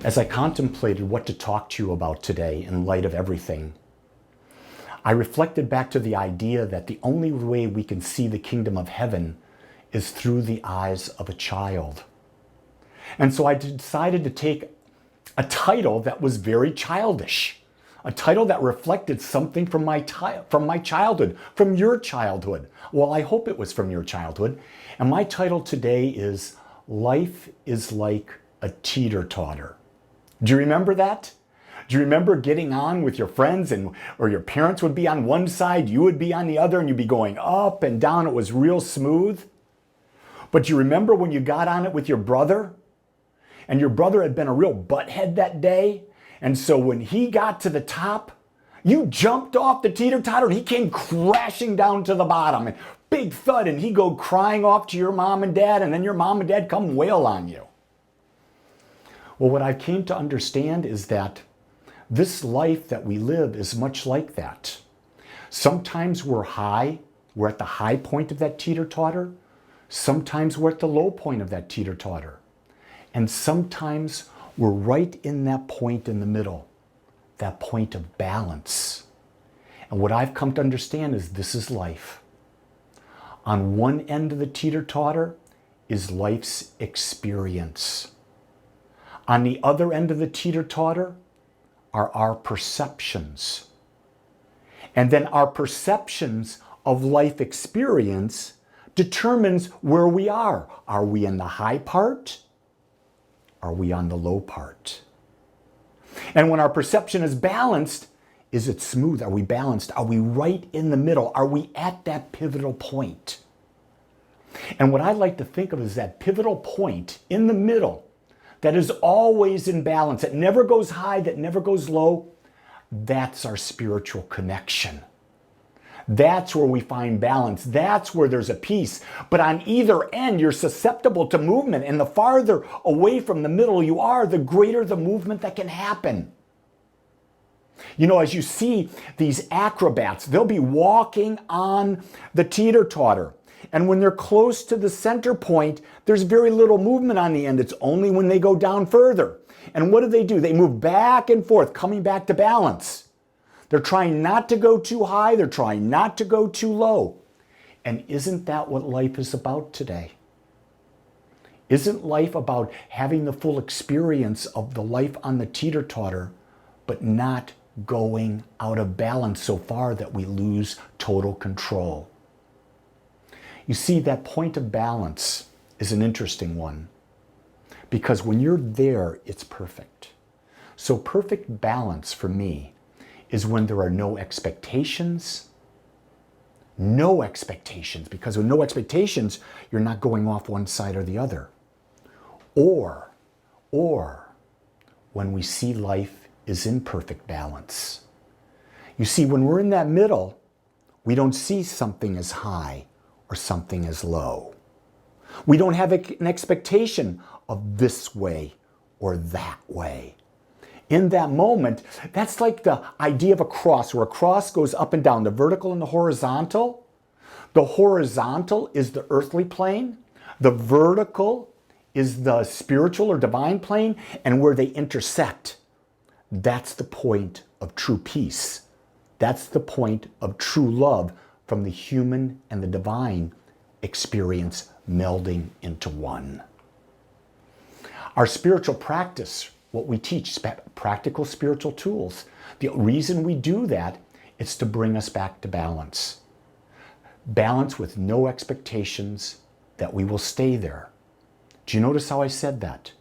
As I contemplated what to talk to you about today in light of everything, I reflected back to the idea that the only way we can see the kingdom of heaven is through the eyes of a child. And so I decided to take a title that was very childish, a title that reflected something from my childhood, from your childhood. Well, I hope it was from your childhood. And my title today is Life is Like a Teeter Totter. Do you remember that? Do you remember getting on with your friends or your parents would be on one side, you would be on the other, and you'd be going up and down. It was real smooth. But do you remember when you got on it with your brother? And your brother had been a real butthead that day. And so when he got to the top, you jumped off the teeter-totter and he came crashing down to the bottom. And big thud, and he'd go crying off to your mom and dad, and then your mom and dad come wail on you. Well, what I came to understand is that this life that we live is much like that. Sometimes we're at the high point of that teeter-totter. Sometimes we're at the low point of that teeter-totter. And sometimes we're right in that point in the middle, that point of balance. And what I've come to understand is this is life. On one end of the teeter-totter is life's experience. On the other end of the teeter-totter are our perceptions. And then our perceptions of life experience determines where we are. Are we in the high part? Are we on the low part? And when our perception is balanced, is it smooth? Are we balanced? Are we right in the middle? Are we at that pivotal point? And what I like to think of is that pivotal point in the middle that is always in balance, that never goes high, that never goes low. That's our spiritual connection. That's where we find balance. That's where there's a peace. But on either end, you're susceptible to movement. And the farther away from the middle you are, the greater the movement that can happen. You know, as you see these acrobats, they'll be walking on the teeter-totter. And when they're close to the center point, there's very little movement on the end. It's only when they go down further. And what do? They move back and forth, coming back to balance. They're trying not to go too high. They're trying not to go too low. And isn't that what life is about today? Isn't life about having the full experience of the life on the teeter-totter, but not going out of balance so far that we lose total control? You see, that point of balance is an interesting one, because when you're there, it's perfect. So perfect balance for me is when there are no expectations. No expectations, because with no expectations, you're not going off one side or the other. Or when we see life is in perfect balance. You see, when we're in that middle, we don't see something as high or something as low. We don't have an expectation of this way or that way. In that moment, that's like the idea of a cross, where a cross goes up and down, the vertical and the horizontal. The horizontal is the earthly plane. The vertical is the spiritual or divine plane, and where they intersect, that's the point of true peace. That's the point of true love, from the human and the divine experience melding into one. Our spiritual practice, what we teach, practical spiritual tools, the reason we do that is to bring us back to balance. Balance with no expectations that we will stay there. Do you notice how I said that?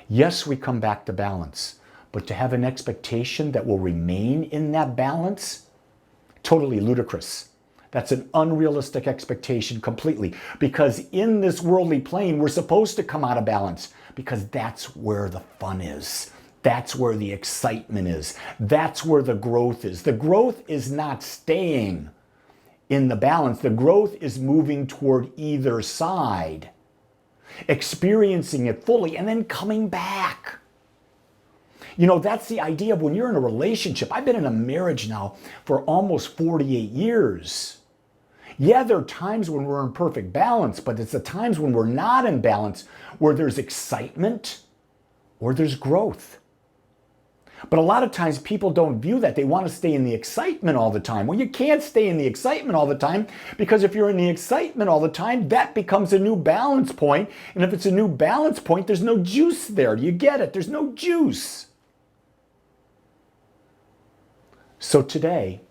Yes, we come back to balance, but to have an expectation that will remain in that balance, totally ludicrous. That's an unrealistic expectation completely, because in this worldly plane, we're supposed to come out of balance, because that's where the fun is. That's where the excitement is. That's where the growth is. The growth is not staying in the balance. The growth is moving toward either side, experiencing it fully, and then coming back. You know, that's the idea of when you're in a relationship. I've been in a marriage now for almost 48 years. Yeah, there are times when we're in perfect balance, but it's the times when we're not in balance where there's excitement, or there's growth. But a lot of times people don't view that. They want to stay in the excitement all the time. Well, you can't stay in the excitement all the time, because if you're in the excitement all the time, that becomes a new balance point. And if it's a new balance point, there's no juice there. Do you get it? There's no juice. So today,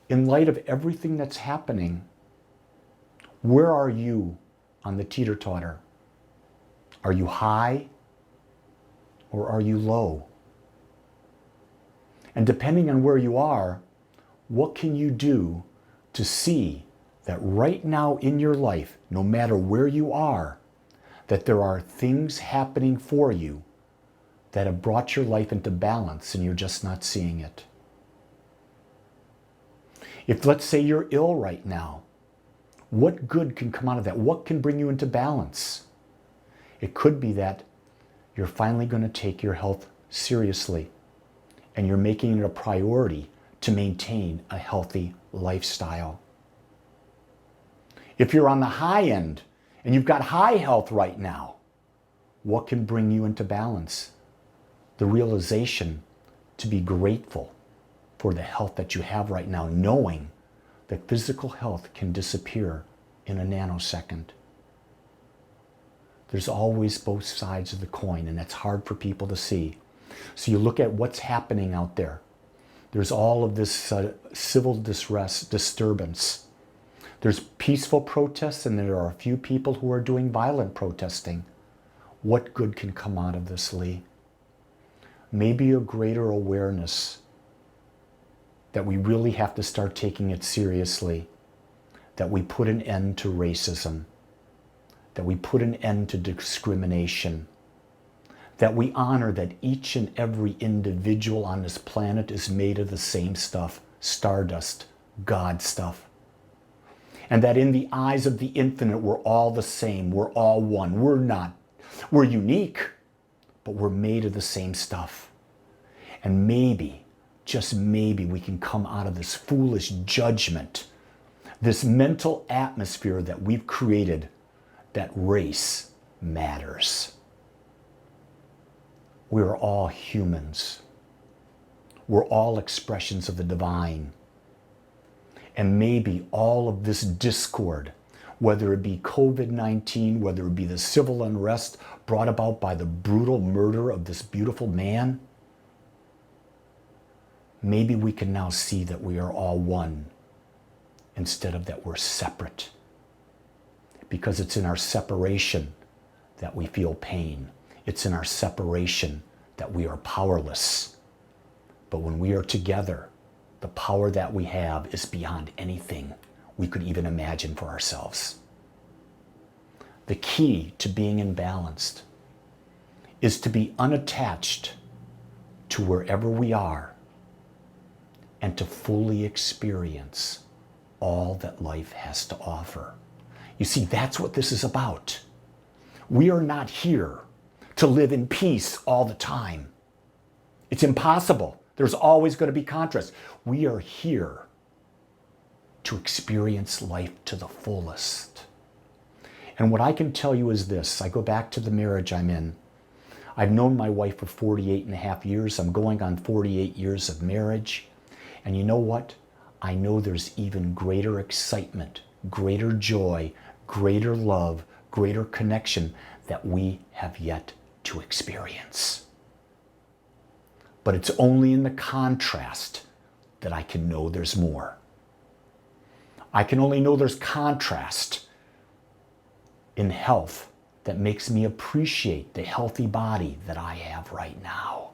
in light of everything that's happening, where are you on the Teeter Totter? Are you high or are you low? And depending on where you are, what can you do to see that right now in your life, no matter where you are, that there are things happening for you that have brought your life into balance and you're just not seeing it? If, let's say, you're ill right now, what good can come out of that? What can bring you into balance? It could be that you're finally going to take your health seriously and you're making it a priority to maintain a healthy lifestyle. If you're on the high end and you've got high health right now, what can bring you into balance? The realization to be grateful for the health that you have right now, knowing that physical health can disappear in a nanosecond. There's always both sides of the coin, and that's hard for people to see. So you look at what's happening out there. There's all of this civil disturbance. There's peaceful protests, and there are a few people who are doing violent protesting. What good can come out of this, Lee? Maybe a greater awareness that we really have to start taking it seriously, that we put an end to racism, that we put an end to discrimination, that we honor that each and every individual on this planet is made of the same stuff, stardust, God stuff. And that in the eyes of the infinite, we're all the same, we're all one. We're unique, but we're made of the same stuff. And maybe, just maybe, we can come out of this foolish judgment, this mental atmosphere that we've created, that race matters. We're all humans. We're all expressions of the divine. And maybe all of this discord, whether it be COVID-19, whether it be the civil unrest brought about by the brutal murder of this beautiful man, maybe we can now see that we are all one instead of that we're separate. Because it's in our separation that we feel pain. It's in our separation that we are powerless. But when we are together, the power that we have is beyond anything we could even imagine for ourselves. The key to being imbalanced is to be unattached to wherever we are and to fully experience all that life has to offer. You see, that's what this is about. We are not here to live in peace all the time. It's impossible. There's always going to be contrast. We are here to experience life to the fullest. And what I can tell you is this. I go back to the marriage I'm in. I've known my wife for 48 and a half years. I'm going on 48 years of marriage. And you know what? I know there's even greater excitement, greater joy, greater love, greater connection that we have yet to experience. But it's only in the contrast that I can know there's more. I can only know there's contrast in health that makes me appreciate the healthy body that I have right now.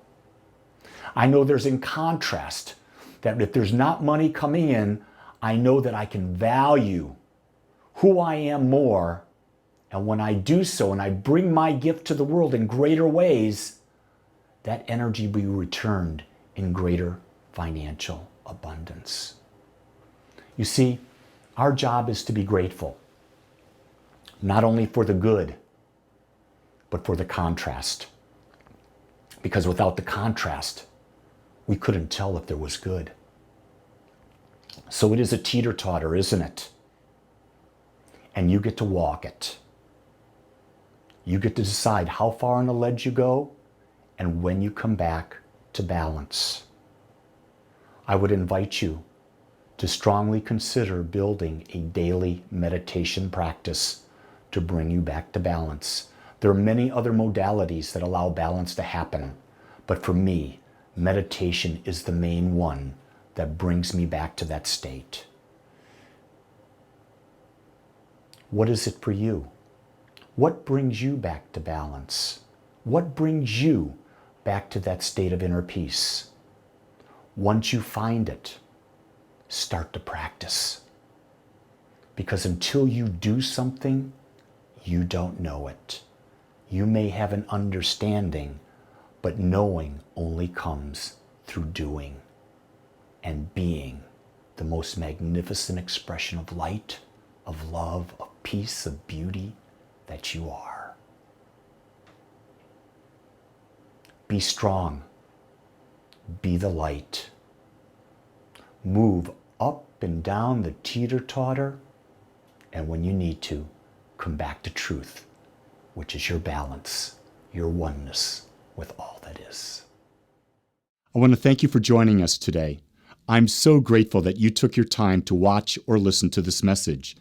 I know there's in contrast that if there's not money coming in, I know that I can value who I am more. And when I do so and I bring my gift to the world in greater ways, that energy will be returned in greater financial abundance. You see, our job is to be grateful, not only for the good, but for the contrast. Because without the contrast, we couldn't tell if there was good. So it is a teeter-totter, isn't it? And you get to walk it. You get to decide how far on the ledge you go and when you come back to balance. I would invite you to strongly consider building a daily meditation practice to bring you back to balance. There are many other modalities that allow balance to happen, but for me, meditation is the main one that brings me back to that state. What is it for you? What brings you back to balance? What brings you back to that state of inner peace? Once you find it, start to practice. Because until you do something, you don't know it. You may have an understanding, but knowing only comes through doing and being the most magnificent expression of light, of love, of peace, of beauty that you are. Be strong. Be the light. Move up and down the Teeter Totter, and when you need to, come back to truth, which is your balance, your oneness with all that is. I want to thank you for joining us today. I'm so grateful that you took your time to watch or listen to this message.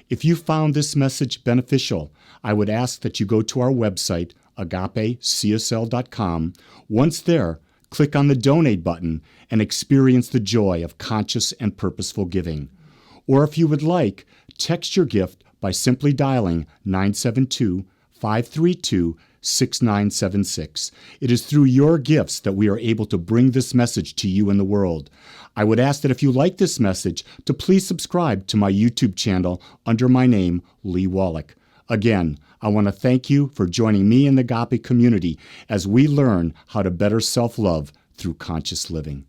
If you found this message beneficial, I would ask that you go to our website, agapecsl.com. Once there, click on the donate button and experience the joy of conscious and purposeful giving. Or if you would like, text your gift by simply dialing 972-532-6976. It is through your gifts that we are able to bring this message to you in the world. I would ask that if you like this message, to please subscribe to my YouTube channel under my name, Lee Wolak. Again, I want to thank you for joining me in the Agape community as we learn how to better self-love through conscious living.